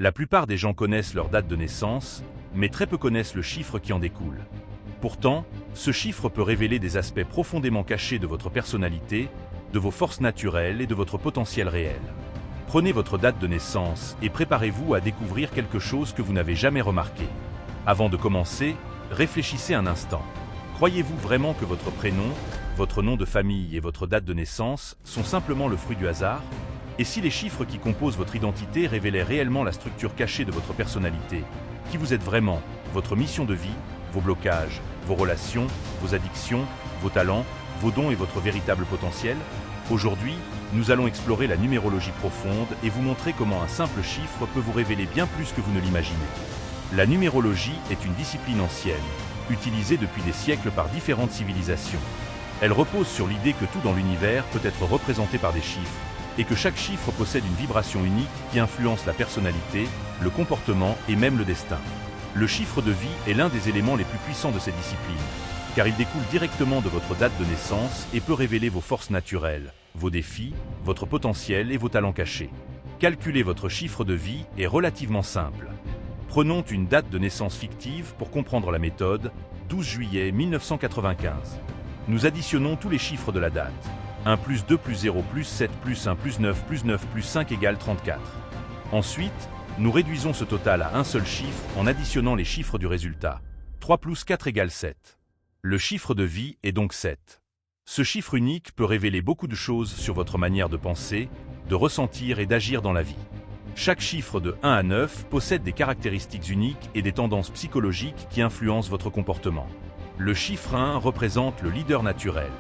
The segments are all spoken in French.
La plupart des gens connaissent leur date de naissance, mais très peu connaissent le chiffre qui en découle. Pourtant, ce chiffre peut révéler des aspects profondément cachés de votre personnalité, de vos forces naturelles et de votre potentiel réel. Prenez votre date de naissance et préparez-vous à découvrir quelque chose que vous n'avez jamais remarqué. Avant de commencer, réfléchissez un instant. Croyez-vous vraiment que votre prénom, votre nom de famille et votre date de naissance sont simplement le fruit du hasard? Et si les chiffres qui composent votre identité révélaient réellement la structure cachée de votre personnalité, qui vous êtes vraiment, votre mission de vie, vos blocages, vos relations, vos addictions, vos talents, vos dons et votre véritable potentiel? Aujourd'hui, nous allons explorer la numérologie profonde et vous montrer comment un simple chiffre peut vous révéler bien plus que vous ne l'imaginez. La numérologie est une discipline ancienne, utilisée depuis des siècles par différentes civilisations. Elle repose sur l'idée que tout dans l'univers peut être représenté par des chiffres, et que chaque chiffre possède une vibration unique qui influence la personnalité, le comportement et même le destin. Le chiffre de vie est l'un des éléments les plus puissants de cette discipline, car il découle directement de votre date de naissance et peut révéler vos forces naturelles, vos défis, votre potentiel et vos talents cachés. Calculer votre chiffre de vie est relativement simple. Prenons une date de naissance fictive pour comprendre la méthode, 12 juillet 1995. Nous additionnons tous les chiffres de la date. 1 plus 2 plus 0 plus 7 plus 1 plus 9 plus 9 plus 5 égale 34. Ensuite, nous réduisons ce total à un seul chiffre en additionnant les chiffres du résultat. 3 plus 4 égale 7. Le chiffre de vie est donc 7. Ce chiffre unique peut révéler beaucoup de choses sur votre manière de penser, de ressentir et d'agir dans la vie. Chaque chiffre de 1 à 9 possède des caractéristiques uniques et des tendances psychologiques qui influencent votre comportement. Le chiffre 1 représente le leader naturel.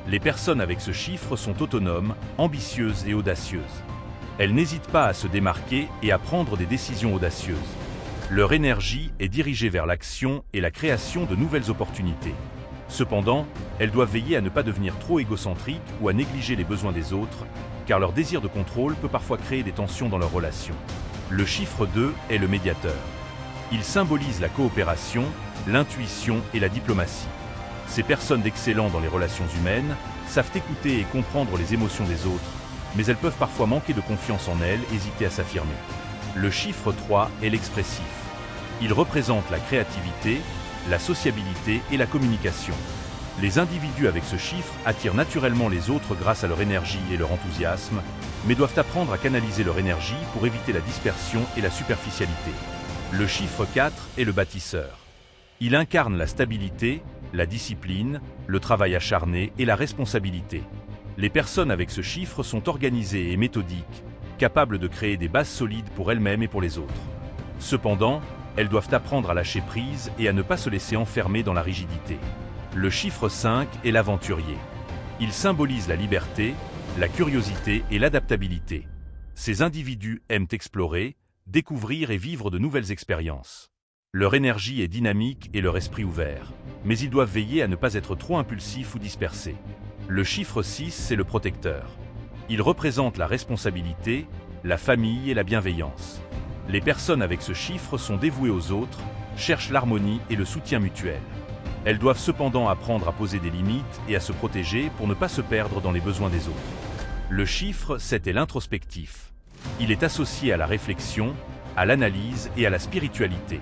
Les personnes avec ce chiffre sont autonomes, ambitieuses et audacieuses. Elles n'hésitent pas à se démarquer et à prendre des décisions audacieuses. Leur énergie est dirigée vers l'action et la création de nouvelles opportunités. Cependant, elles doivent veiller à ne pas devenir trop égocentriques ou à négliger les besoins des autres, car leur désir de contrôle peut parfois créer des tensions dans leurs relations. Le chiffre 2 est le médiateur. Il symbolise la coopération, l'intuition et la diplomatie. Ces personnes d'excellents dans les relations humaines savent écouter et comprendre les émotions des autres, mais elles peuvent parfois manquer de confiance en elles, hésiter à s'affirmer. Le chiffre 3 est l'expressif. Il représente la créativité, la sociabilité et la communication. Les individus avec ce chiffre attirent naturellement les autres grâce à leur énergie et leur enthousiasme, mais doivent apprendre à canaliser leur énergie pour éviter la dispersion et la superficialité. Le chiffre 4 est le bâtisseur. Il incarne la stabilité, la discipline, le travail acharné et la responsabilité. Les personnes avec ce chiffre sont organisées et méthodiques, capables de créer des bases solides pour elles-mêmes et pour les autres. Cependant, elles doivent apprendre à lâcher prise et à ne pas se laisser enfermer dans la rigidité. Le chiffre 5 est l'aventurier. Il symbolise la liberté, la curiosité et l'adaptabilité. Ces individus aiment explorer, découvrir et vivre de nouvelles expériences. Leur énergie est dynamique et leur esprit ouvert, mais ils doivent veiller à ne pas être trop impulsifs ou dispersés. Le chiffre 6, c'est le protecteur. Il représente la responsabilité, la famille et la bienveillance. Les personnes avec ce chiffre sont dévouées aux autres, cherchent l'harmonie et le soutien mutuel. Elles doivent cependant apprendre à poser des limites et à se protéger pour ne pas se perdre dans les besoins des autres. Le chiffre 7 est l'introspectif. Il est associé à la réflexion, à l'analyse et à la spiritualité.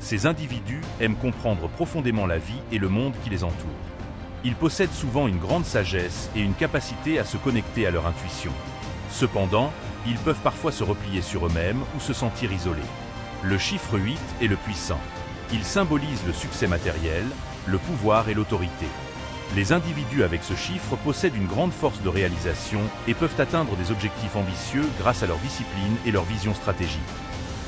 Ces individus aiment comprendre profondément la vie et le monde qui les entoure. Ils possèdent souvent une grande sagesse et une capacité à se connecter à leur intuition. Cependant, ils peuvent parfois se replier sur eux-mêmes ou se sentir isolés. Le chiffre 8 est le puissant. Il symbolise le succès matériel, le pouvoir et l'autorité. Les individus avec ce chiffre possèdent une grande force de réalisation et peuvent atteindre des objectifs ambitieux grâce à leur discipline et leur vision stratégique.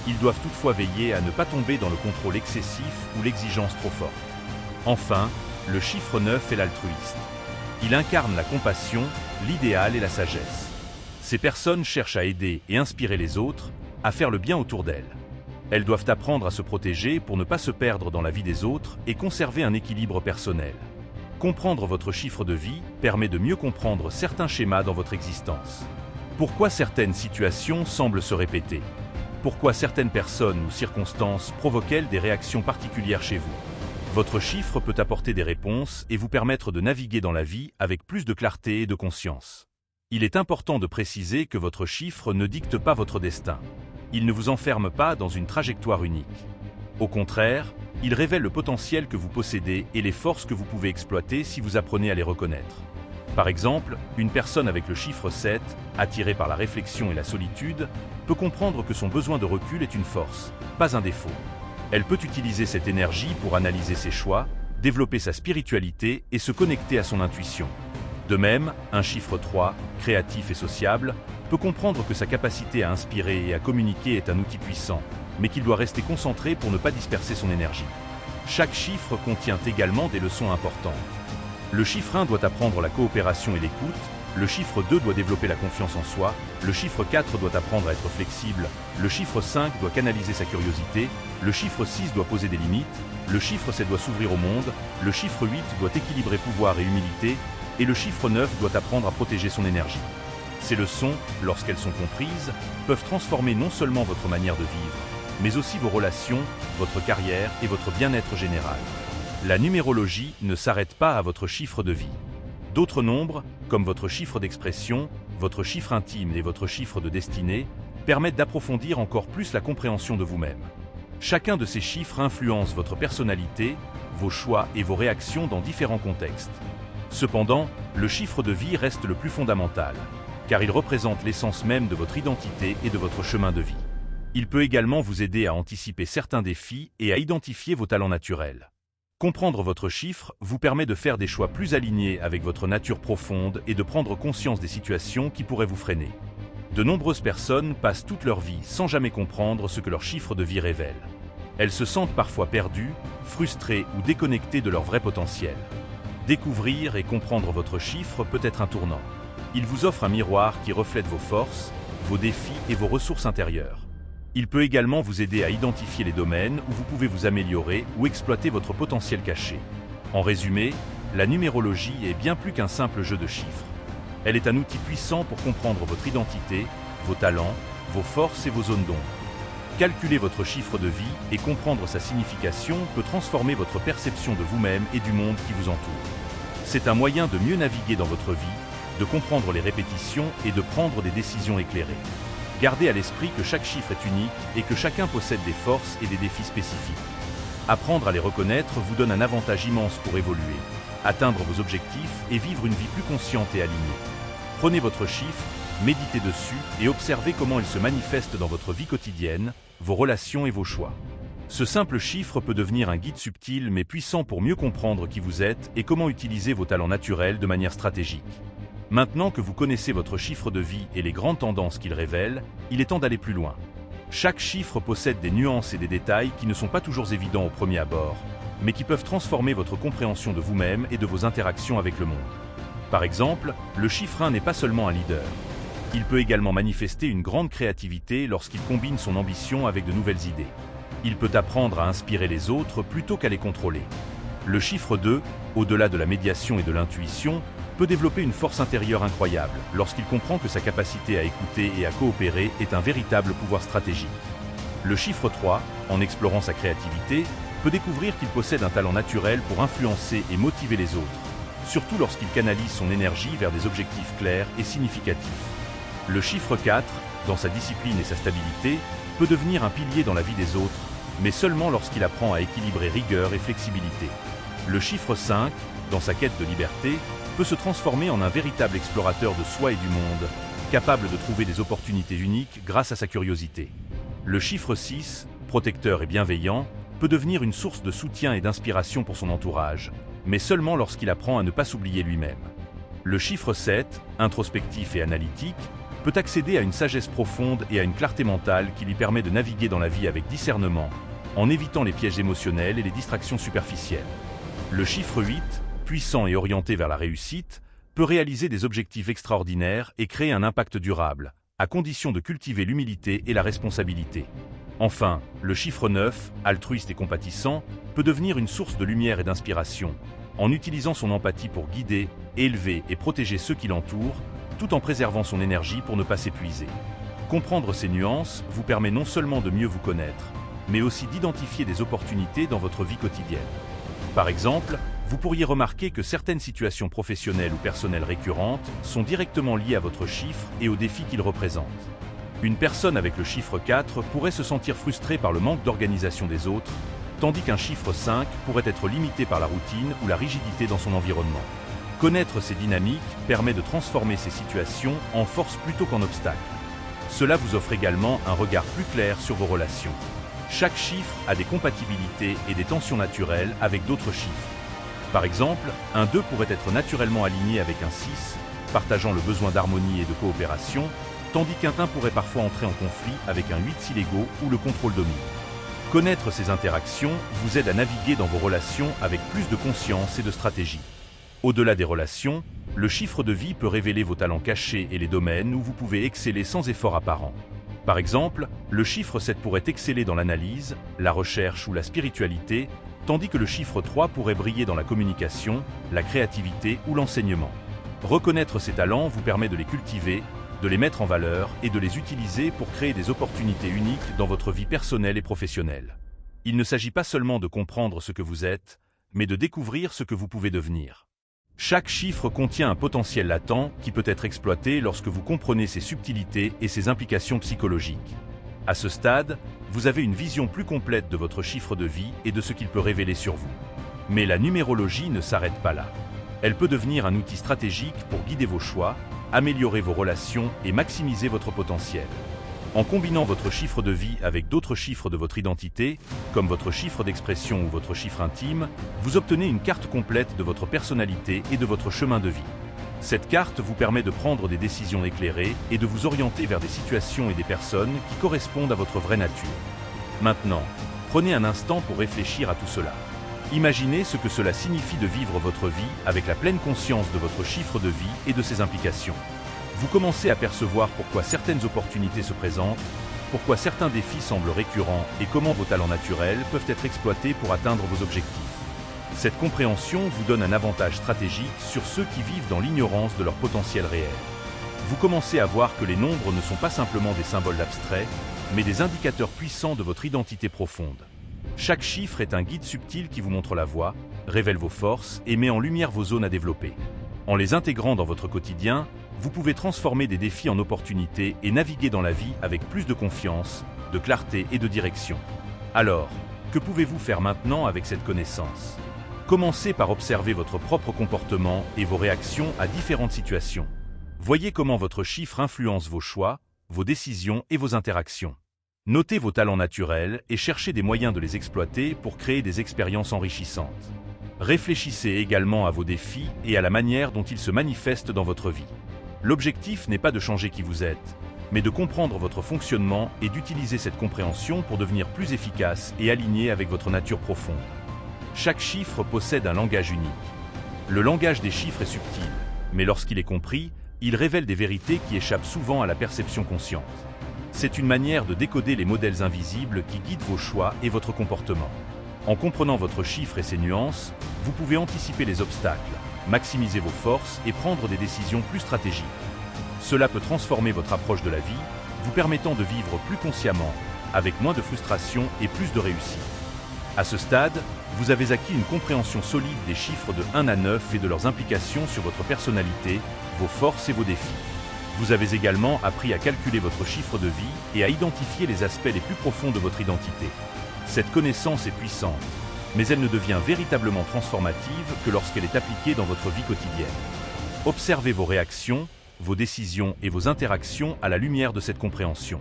Ils doivent toutefois veiller à ne pas tomber dans le contrôle excessif ou l'exigence trop forte. Enfin, le chiffre 9 est l'altruiste. Il incarne la compassion, l'idéal et la sagesse. Ces personnes cherchent à aider et inspirer les autres, à faire le bien autour d'elles. Elles doivent apprendre à se protéger pour ne pas se perdre dans la vie des autres et conserver un équilibre personnel. Comprendre votre chiffre de vie permet de mieux comprendre certains schémas dans votre existence. Pourquoi certaines situations semblent se répéter? Pourquoi certaines personnes ou circonstances provoquent-elles des réactions particulières chez vous? Votre chiffre peut apporter des réponses et vous permettre de naviguer dans la vie avec plus de clarté et de conscience. Il est important de préciser que votre chiffre ne dicte pas votre destin. Il ne vous enferme pas dans une trajectoire unique. Au contraire, il révèle le potentiel que vous possédez et les forces que vous pouvez exploiter si vous apprenez à les reconnaître. Par exemple, une personne avec le chiffre 7, attirée par la réflexion et la solitude, peut comprendre que son besoin de recul est une force, pas un défaut. Elle peut utiliser cette énergie pour analyser ses choix, développer sa spiritualité et se connecter à son intuition. De même, un chiffre 3, créatif et sociable, peut comprendre que sa capacité à inspirer et à communiquer est un outil puissant, mais qu'il doit rester concentré pour ne pas disperser son énergie. Chaque chiffre contient également des leçons importantes. Le chiffre 1 doit apprendre la coopération et l'écoute, le chiffre 2 doit développer la confiance en soi, le chiffre 4 doit apprendre à être flexible, le chiffre 5 doit canaliser sa curiosité, le chiffre 6 doit poser des limites, le chiffre 7 doit s'ouvrir au monde, le chiffre 8 doit équilibrer pouvoir et humilité, et le chiffre 9 doit apprendre à protéger son énergie. Ces leçons, lorsqu'elles sont comprises, peuvent transformer non seulement votre manière de vivre, mais aussi vos relations, votre carrière et votre bien-être général. La numérologie ne s'arrête pas à votre chiffre de vie. D'autres nombres, comme votre chiffre d'expression, votre chiffre intime et votre chiffre de destinée, permettent d'approfondir encore plus la compréhension de vous-même. Chacun de ces chiffres influence votre personnalité, vos choix et vos réactions dans différents contextes. Cependant, le chiffre de vie reste le plus fondamental, car il représente l'essence même de votre identité et de votre chemin de vie. Il peut également vous aider à anticiper certains défis et à identifier vos talents naturels. Comprendre votre chiffre vous permet de faire des choix plus alignés avec votre nature profonde et de prendre conscience des situations qui pourraient vous freiner. De nombreuses personnes passent toute leur vie sans jamais comprendre ce que leur chiffre de vie révèle. Elles se sentent parfois perdues, frustrées ou déconnectées de leur vrai potentiel. Découvrir et comprendre votre chiffre peut être un tournant. Il vous offre un miroir qui reflète vos forces, vos défis et vos ressources intérieures. Il peut également vous aider à identifier les domaines où vous pouvez vous améliorer ou exploiter votre potentiel caché. En résumé, la numérologie est bien plus qu'un simple jeu de chiffres. Elle est un outil puissant pour comprendre votre identité, vos talents, vos forces et vos zones d'ombre. Calculer votre chiffre de vie et comprendre sa signification peut transformer votre perception de vous-même et du monde qui vous entoure. C'est un moyen de mieux naviguer dans votre vie, de comprendre les répétitions et de prendre des décisions éclairées. Gardez à l'esprit que chaque chiffre est unique et que chacun possède des forces et des défis spécifiques. Apprendre à les reconnaître vous donne un avantage immense pour évoluer, atteindre vos objectifs et vivre une vie plus consciente et alignée. Prenez votre chiffre, méditez dessus et observez comment il se manifeste dans votre vie quotidienne, vos relations et vos choix. Ce simple chiffre peut devenir un guide subtil mais puissant pour mieux comprendre qui vous êtes et comment utiliser vos talents naturels de manière stratégique. Maintenant que vous connaissez votre chiffre de vie et les grandes tendances qu'il révèle, il est temps d'aller plus loin. Chaque chiffre possède des nuances et des détails qui ne sont pas toujours évidents au premier abord, mais qui peuvent transformer votre compréhension de vous-même et de vos interactions avec le monde. Par exemple, le chiffre 1 n'est pas seulement un leader. Il peut également manifester une grande créativité lorsqu'il combine son ambition avec de nouvelles idées. Il peut apprendre à inspirer les autres plutôt qu'à les contrôler. Le chiffre 2, au-delà de la médiation et de l'intuition, peut développer une force intérieure incroyable lorsqu'il comprend que sa capacité à écouter et à coopérer est un véritable pouvoir stratégique. Le chiffre 3, en explorant sa créativité, peut découvrir qu'il possède un talent naturel pour influencer et motiver les autres, surtout lorsqu'il canalise son énergie vers des objectifs clairs et significatifs. Le chiffre 4, dans sa discipline et sa stabilité, peut devenir un pilier dans la vie des autres, mais seulement lorsqu'il apprend à équilibrer rigueur et flexibilité. Le chiffre 5, dans sa quête de liberté, peut se transformer en un véritable explorateur de soi et du monde, capable de trouver des opportunités uniques grâce à sa curiosité. Le chiffre 6, protecteur et bienveillant, peut devenir une source de soutien et d'inspiration pour son entourage, mais seulement lorsqu'il apprend à ne pas s'oublier lui-même. Le chiffre 7, introspectif et analytique, peut accéder à une sagesse profonde et à une clarté mentale qui lui permet de naviguer dans la vie avec discernement, en évitant les pièges émotionnels et les distractions superficielles. Le chiffre 8, puissant et orienté vers la réussite, peut réaliser des objectifs extraordinaires et créer un impact durable, à condition de cultiver l'humilité et la responsabilité. Enfin, le chiffre 9, altruiste et compatissant, peut devenir une source de lumière et d'inspiration, en utilisant son empathie pour guider, élever et protéger ceux qui l'entourent, tout en préservant son énergie pour ne pas s'épuiser. Comprendre ces nuances vous permet non seulement de mieux vous connaître, mais aussi d'identifier des opportunités dans votre vie quotidienne. Par exemple, vous pourriez remarquer que certaines situations professionnelles ou personnelles récurrentes sont directement liées à votre chiffre et aux défis qu'il représente. Une personne avec le chiffre 4 pourrait se sentir frustrée par le manque d'organisation des autres, tandis qu'un chiffre 5 pourrait être limité par la routine ou la rigidité dans son environnement. Connaître ces dynamiques permet de transformer ces situations en force plutôt qu'en obstacle. Cela vous offre également un regard plus clair sur vos relations. Chaque chiffre a des compatibilités et des tensions naturelles avec d'autres chiffres. Par exemple, un 2 pourrait être naturellement aligné avec un 6, partageant le besoin d'harmonie et de coopération, tandis qu'un 1 pourrait parfois entrer en conflit avec un 8 si l'ego ou le contrôle domine. Connaître ces interactions vous aide à naviguer dans vos relations avec plus de conscience et de stratégie. Au-delà des relations, le chiffre de vie peut révéler vos talents cachés et les domaines où vous pouvez exceller sans effort apparent. Par exemple, le chiffre 7 pourrait exceller dans l'analyse, la recherche ou la spiritualité, tandis que le chiffre 3 pourrait briller dans la communication, la créativité ou l'enseignement. Reconnaître ces talents vous permet de les cultiver, de les mettre en valeur et de les utiliser pour créer des opportunités uniques dans votre vie personnelle et professionnelle. Il ne s'agit pas seulement de comprendre ce que vous êtes, mais de découvrir ce que vous pouvez devenir. Chaque chiffre contient un potentiel latent qui peut être exploité lorsque vous comprenez ses subtilités et ses implications psychologiques. À ce stade, vous avez une vision plus complète de votre chiffre de vie et de ce qu'il peut révéler sur vous. Mais la numérologie ne s'arrête pas là. Elle peut devenir un outil stratégique pour guider vos choix, améliorer vos relations et maximiser votre potentiel. En combinant votre chiffre de vie avec d'autres chiffres de votre identité, comme votre chiffre d'expression ou votre chiffre intime, vous obtenez une carte complète de votre personnalité et de votre chemin de vie. Cette carte vous permet de prendre des décisions éclairées et de vous orienter vers des situations et des personnes qui correspondent à votre vraie nature. Maintenant, prenez un instant pour réfléchir à tout cela. Imaginez ce que cela signifie de vivre votre vie avec la pleine conscience de votre chiffre de vie et de ses implications. Vous commencez à percevoir pourquoi certaines opportunités se présentent, pourquoi certains défis semblent récurrents et comment vos talents naturels peuvent être exploités pour atteindre vos objectifs. Cette compréhension vous donne un avantage stratégique sur ceux qui vivent dans l'ignorance de leur potentiel réel. Vous commencez à voir que les nombres ne sont pas simplement des symboles abstraits, mais des indicateurs puissants de votre identité profonde. Chaque chiffre est un guide subtil qui vous montre la voie, révèle vos forces et met en lumière vos zones à développer. En les intégrant dans votre quotidien, vous pouvez transformer des défis en opportunités et naviguer dans la vie avec plus de confiance, de clarté et de direction. Alors, que pouvez-vous faire maintenant avec cette connaissance? Commencez par observer votre propre comportement et vos réactions à différentes situations. Voyez comment votre chiffre influence vos choix, vos décisions et vos interactions. Notez vos talents naturels et cherchez des moyens de les exploiter pour créer des expériences enrichissantes. Réfléchissez également à vos défis et à la manière dont ils se manifestent dans votre vie. L'objectif n'est pas de changer qui vous êtes, mais de comprendre votre fonctionnement et d'utiliser cette compréhension pour devenir plus efficace et aligné avec votre nature profonde. Chaque chiffre possède un langage unique. Le langage des chiffres est subtil, mais lorsqu'il est compris, il révèle des vérités qui échappent souvent à la perception consciente. C'est une manière de décoder les modèles invisibles qui guident vos choix et votre comportement. En comprenant votre chiffre et ses nuances, vous pouvez anticiper les obstacles, maximiser vos forces et prendre des décisions plus stratégiques. Cela peut transformer votre approche de la vie, vous permettant de vivre plus consciemment, avec moins de frustration et plus de réussite. À ce stade, vous avez acquis une compréhension solide des chiffres de 1 à 9 et de leurs implications sur votre personnalité, vos forces et vos défis. Vous avez également appris à calculer votre chiffre de vie et à identifier les aspects les plus profonds de votre identité. Cette connaissance est puissante, mais elle ne devient véritablement transformative que lorsqu'elle est appliquée dans votre vie quotidienne. Observez vos réactions, vos décisions et vos interactions à la lumière de cette compréhension.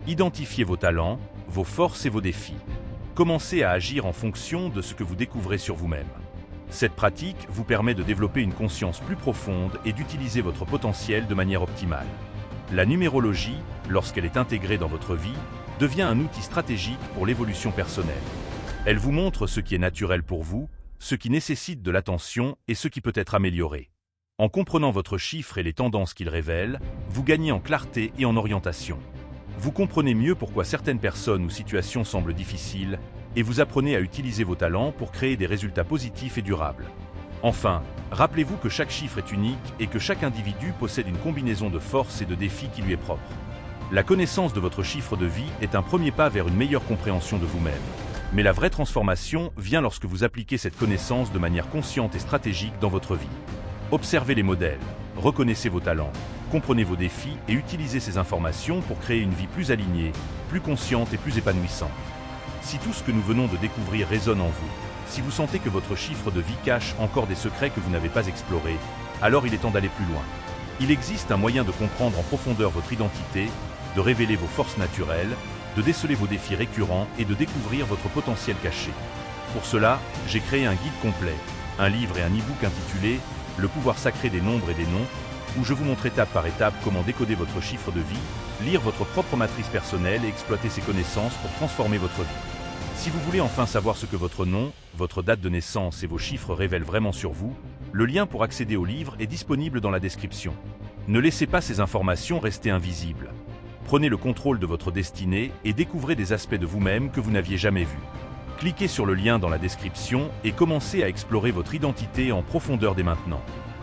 Identifiez vos talents, vos forces et vos défis. Commencez à agir en fonction de ce que vous découvrez sur vous-même. Cette pratique vous permet de développer une conscience plus profonde et d'utiliser votre potentiel de manière optimale. La numérologie, lorsqu'elle est intégrée dans votre vie, devient un outil stratégique pour l'évolution personnelle. Elle vous montre ce qui est naturel pour vous, ce qui nécessite de l'attention et ce qui peut être amélioré. En comprenant votre chiffre et les tendances qu'il révèle, vous gagnez en clarté et en orientation. Vous comprenez mieux pourquoi certaines personnes ou situations semblent difficiles et vous apprenez à utiliser vos talents pour créer des résultats positifs et durables. Enfin, rappelez-vous que chaque chiffre est unique et que chaque individu possède une combinaison de forces et de défis qui lui est propre. La connaissance de votre chiffre de vie est un premier pas vers une meilleure compréhension de vous-même. Mais la vraie transformation vient lorsque vous appliquez cette connaissance de manière consciente et stratégique dans votre vie. Observez les modèles, reconnaissez vos talents, comprenez vos défis et utilisez ces informations pour créer une vie plus alignée, plus consciente et plus épanouissante. Si tout ce que nous venons de découvrir résonne en vous, si vous sentez que votre chiffre de vie cache encore des secrets que vous n'avez pas explorés, alors il est temps d'aller plus loin. Il existe un moyen de comprendre en profondeur votre identité, de révéler vos forces naturelles, de déceler vos défis récurrents et de découvrir votre potentiel caché. Pour cela, j'ai créé un guide complet, un livre et un e-book intitulé « Le pouvoir sacré des nombres et des noms » où je vous montre étape par étape comment décoder votre chiffre de vie, lire votre propre matrice personnelle et exploiter ces connaissances pour transformer votre vie. Si vous voulez enfin savoir ce que votre nom, votre date de naissance et vos chiffres révèlent vraiment sur vous, le lien pour accéder au livre est disponible dans la description. Ne laissez pas ces informations rester invisibles. Prenez le contrôle de votre destinée et découvrez des aspects de vous-même que vous n'aviez jamais vus. Cliquez sur le lien dans la description et commencez à explorer votre identité en profondeur dès maintenant.